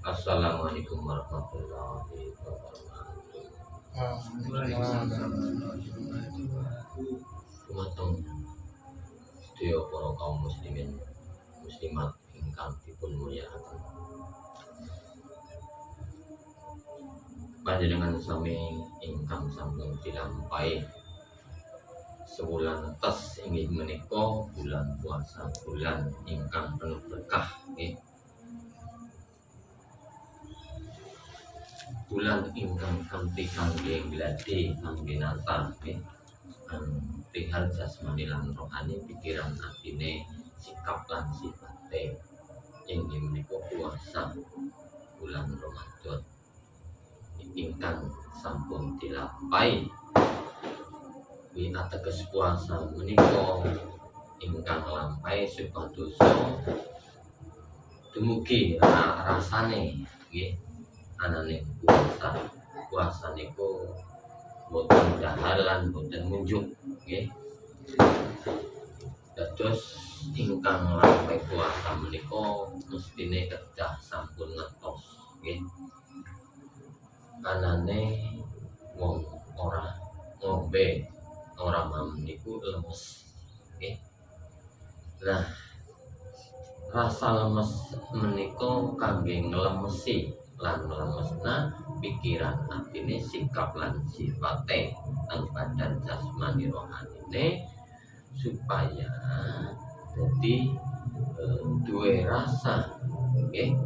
Assalamualaikum warahmatullahi wabarakatuh. Dumateng sedaya para kaum muslimin muslimat ingkang dipun mulyakaken. Panjenengan sami ingkang sampun dilampahi sewulan atas inggih menika bulan puasa, bulan ingkang penuh berkah nggih. Bulan ingkang kanthi kangge gladi kangge nata nggih. Perihal jasmani lan rohani, pikiran atine, sikap lan sifate inggih menika puasa bulan Ramadan ingkang sampun dilampahi. Ateges puasa menika ingkang lampahi supados dumugi rasane nggih anane puasa niku boten dahar lan boten munjuk nggih. Dados ingkang lampahi puasa menika mestine kedah sampun ngertos nggih anane wong ora ngombe ora mam niku lemes nggih. Nah, rasa lemes menika kangge nglemesi lan lemesna pikiran atine, sikap lan sifate lan badan jasmani rohanine supaya dadi duwe rasa nggih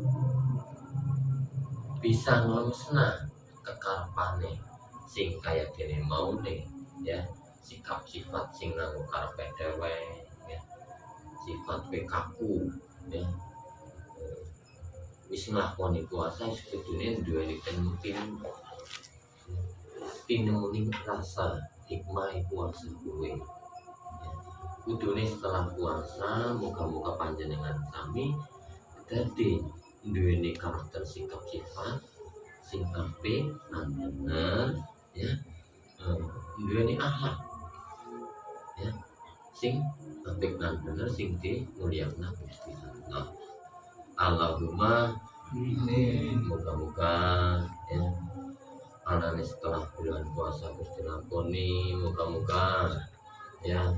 bisa nglemesna kekarepane sing kaya dene maune ya, sikap sifat sing nganggo karepe dhewe ya, sifat kaku ya. Wis nglakoni puasa sebetulnya duweni tinemu rasa hikmah puasa kuwi ya. Kudune setelah puasa muga-muga panjenengan sami dadi duweni karakter sikap sifat sing apik lan bener ya, duweni akhlak ya sing apik lan bener sing dimulyakna Gusti Allah. Allahumma amin. Moga-moga ya anane setelah bulan puasa Gusti lakoni, moga-moga ya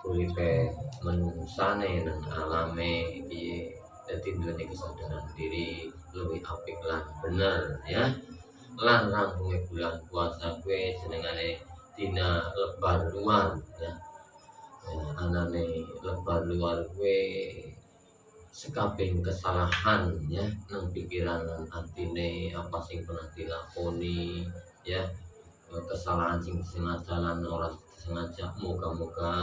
uripe menungsane nang alame iki dadi duweni kesadaran diri luwih apik lan bener ya. Lan rampunge bulan puasa kuwi senengane dina lebar luar ya. Anane lebar luar kuwi sekabeh kesalahan ya nang pikiran lan atine, apa sing pernah dilakoni ya, kesalahan sing sengaja lan ora sengaja, moga-moga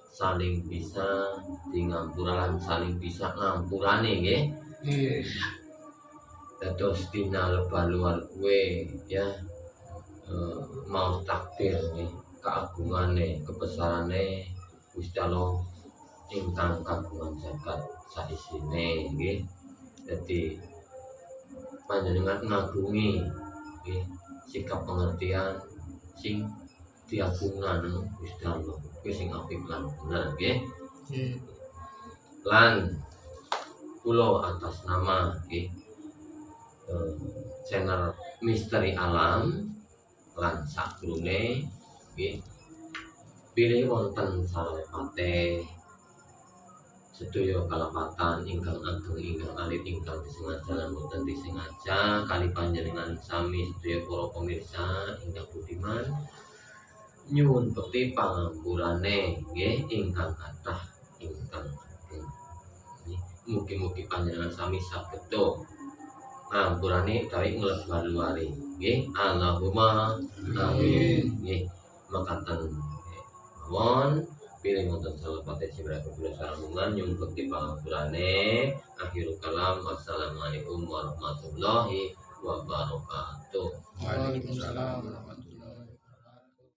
saling bisa ngampura lan saling bisa ngampurane nggih. Dados dina lebar luar kuwe ya mau takdir nggih, keagungane, kebesarane Gusti Allah ingkang kagungan jagat saisine nggih. Dadi panjenengan ngagungi nggih sikap pengertian sing diagungan Gusti Allah kuwi sing apik lan bener nggih. Lan kula atas nama nggih channel Misteri Alam lan sakrune nggih pilih wonten salepate sedaya kalapatan ingkang ageng ingkang alit ingkang disengaja lan boten disengaja kali panjenengan sami sedaya para pemirsa ingkang budiman nyuwun bekti pangampurane nggih ingkang kathah ingkang ageng. Mugi-mugi panjenengan sami saged ngampurane utawi nglebar-luari nggih. Allahumma amin nggih. Mekaten mawon pilih wonten salepate sira kula sarungan nyuwun bekti pangampurane. Akhirul kalam, wassalamualaikum warahmatullahi wabarakatuh. Waalaikumsalam.